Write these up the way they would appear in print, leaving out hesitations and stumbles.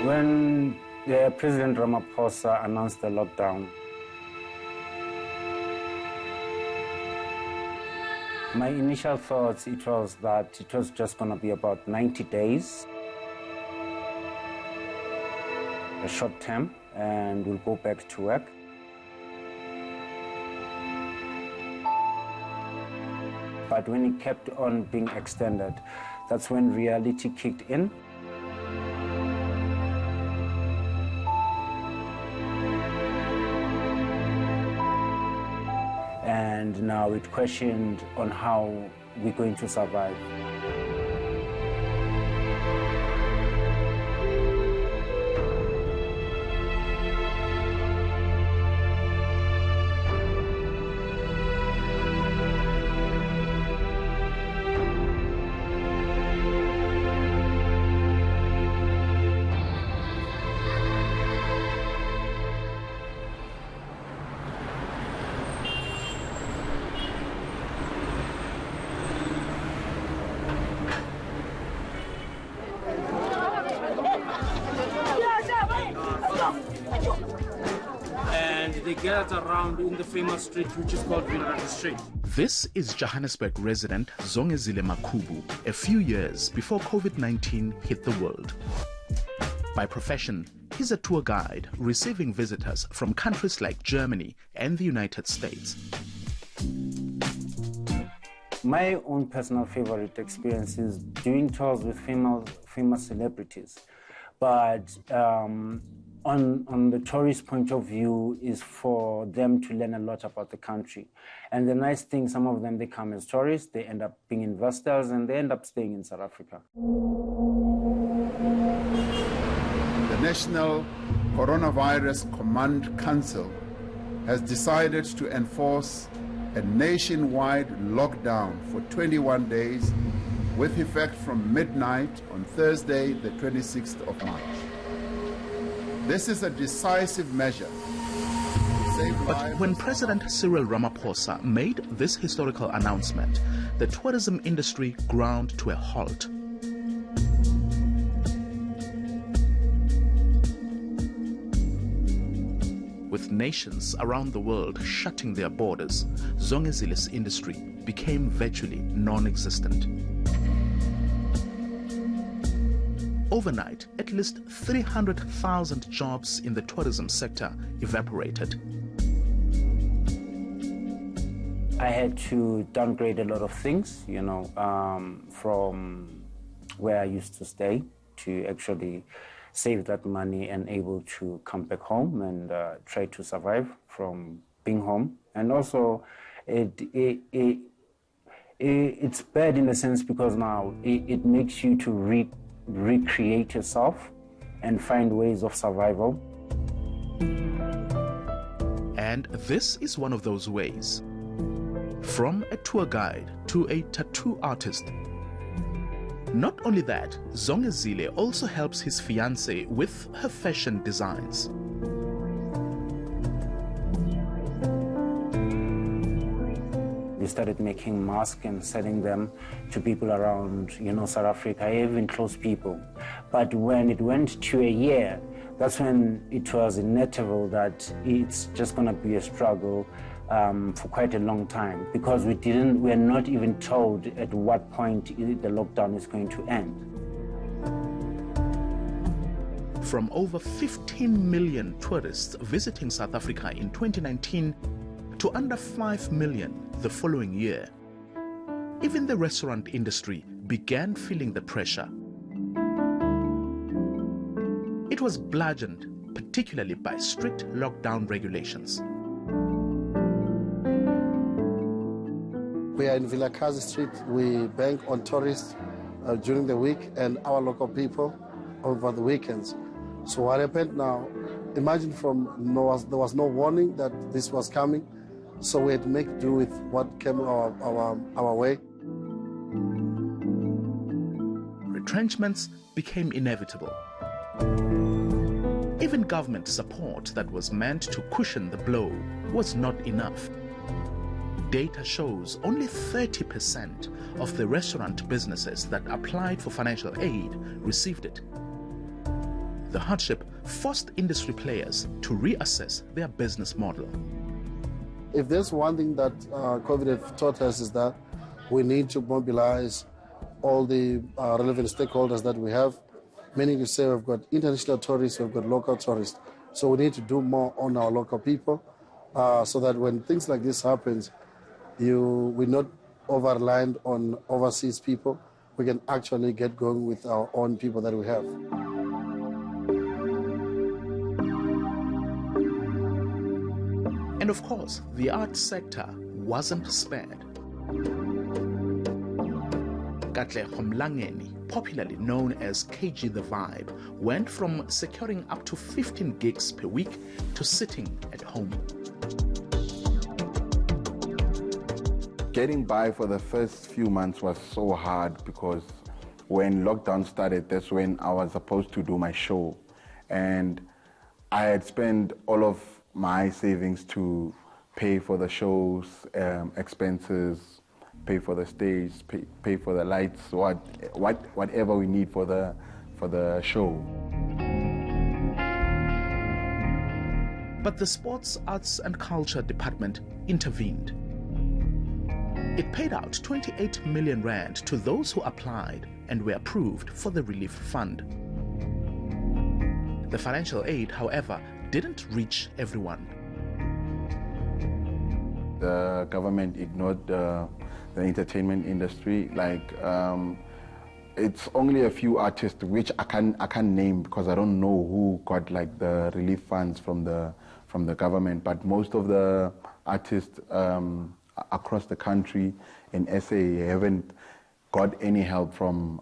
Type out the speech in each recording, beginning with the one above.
When President Ramaphosa announced the lockdown, my initial thoughts, it was that it was just going to be about 90 days, a short term, and we'll go back to work. But when it kept on being extended, that's when reality kicked in. And now it questioned on how we're going to survive. And they gathered around in the famous street which is called Villarati Street. This is Johannesburg resident Zongezile Makhubu a few years before COVID-19 hit the world. By profession, he's a tour guide receiving visitors from countries like Germany and the United States. My own personal favorite experience is doing tours with famous celebrities. But on the tourist point of view is for them to learn a lot about the country. And the nice thing, some of them, they come as tourists, they end up being investors, and they end up staying in South Africa. The National Coronavirus Command Council has decided to enforce a nationwide lockdown for 21 days with effect from midnight on Thursday, the 26th of March. This is a decisive measure. But when President Cyril Ramaphosa made this historical announcement, the tourism industry ground to a halt. With nations around the world shutting their borders, Zongezile's industry became virtually non-existent. Overnight, at least 300,000 jobs in the tourism sector evaporated. I had to downgrade a lot of things, from where I used to stay to actually save that money and able to come back home and try to survive from being home. And also, it's bad in a sense because now it makes you to recreate yourself and find ways of survival. And this is one of those ways. From a tour guide to a tattoo artist. Not only that, Zongezile also helps his fiancée with her fashion designs. We started making masks and selling them to people around, South Africa, even close people. But when it went to a year, that's when it was inevitable that it's just going to be a struggle for quite a long time, because we're not even told at what point the lockdown is going to end. From over 15 million tourists visiting South Africa in 2019 to under 5 million the following year, even the restaurant industry began feeling the pressure. It was bludgeoned, particularly by strict lockdown regulations. We are in Vilakazi Street. We bank on tourists during the week and our local people over the weekends. So what happened now, imagine there was no warning that this was coming, so we had to make do with what came our way. Retrenchments became inevitable. Even government support that was meant to cushion the blow was not enough. Data shows only 30% of the restaurant businesses that applied for financial aid received it. The hardship forced industry players to reassess their business model. If there's one thing that COVID has taught us is that we need to mobilize all the relevant stakeholders that we have, meaning to say we've got international tourists, we've got local tourists. So we need to do more on our local people so that when things like this happens, we're not over-reliant on overseas people. We can actually get going with our own people that we have. And of course, the arts sector wasn't spared. Katlego Mlangeni, popularly known as KG the Vibe, went from securing up to 15 gigs per week to sitting at home. Getting by for the first few months was so hard because when lockdown started, that's when I was supposed to do my show. And I had spent all of my savings to pay for the show's expenses, pay for the stage, pay for the lights, whatever we need for the show. But the Sports, Arts and Culture Department intervened. It paid out 28 million rand to those who applied and were approved for the relief fund. The financial aid, however, didn't reach everyone. The government ignored the entertainment industry. It's only a few artists which I can't name because I don't know who got the relief funds from the government. But most of the artists across the country in SA haven't got any help from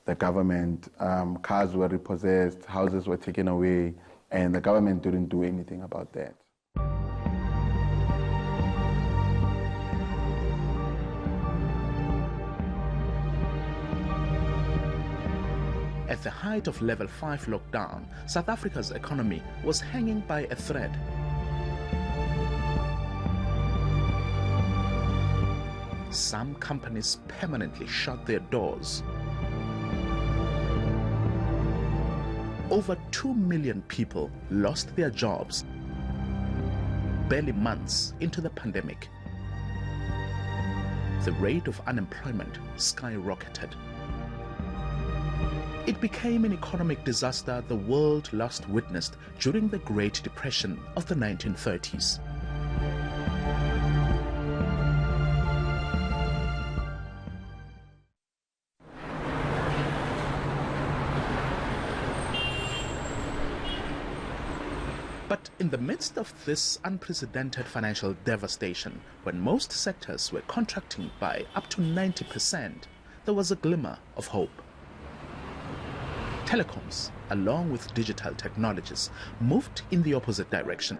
the government. Cars were repossessed, houses were taken away, and the government didn't do anything about that. At the height of level 5 lockdown, South Africa's economy was hanging by a thread. Some companies permanently shut their doors. Over 2 million people lost their jobs barely months into the pandemic. The rate of unemployment skyrocketed. It became an economic disaster the world last witnessed during the Great Depression of the 1930s. But in the midst of this unprecedented financial devastation, when most sectors were contracting by up to 90%, there was a glimmer of hope. Telecoms, along with digital technologies, moved in the opposite direction.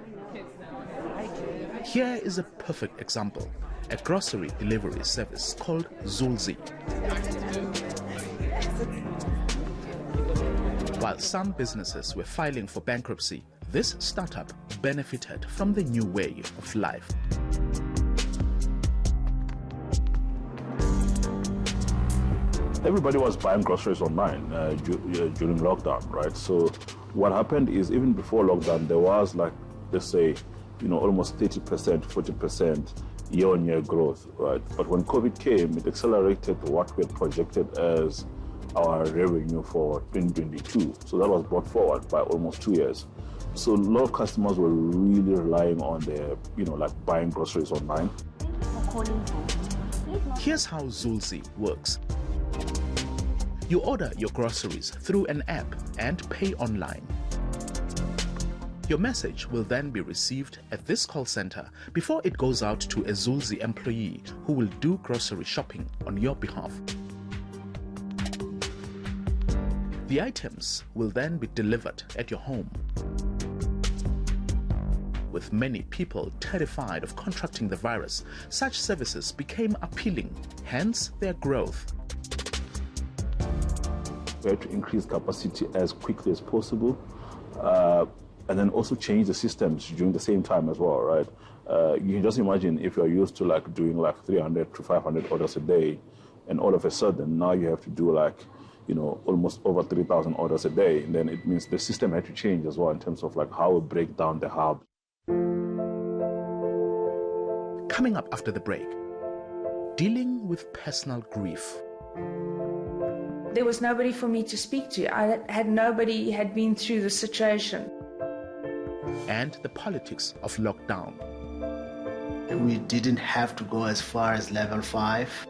Here is a perfect example, a grocery delivery service called Zulzi. While some businesses were filing for bankruptcy, this startup benefited from the new way of life. Everybody was buying groceries online during lockdown, right? So what happened is even before lockdown, there was let's say, almost 30%, 40% year-on-year growth, right? But when COVID came, it accelerated what we had projected as our revenue for 2022. So that was brought forward by almost 2 years. So a lot of customers were really relying on their, buying groceries online. Here's how Zulzi works. You order your groceries through an app and pay online. Your message will then be received at this call center before it goes out to a Zulzi employee who will do grocery shopping on your behalf. The items will then be delivered at your home. With many people terrified of contracting the virus, such services became appealing, hence their growth. We had to increase capacity as quickly as possible, and then also change the systems during the same time as well, right? You can just imagine if you're used to doing 300 to 500 orders a day, and all of a sudden now you have to do almost over 3,000 orders a day. And then it means the system had to change as well in terms of like how we break down the hub. Coming up after the break, dealing with personal grief. There was nobody for me to speak to. Nobody had been through the situation. And the politics of lockdown. We didn't have to go as far as level 5.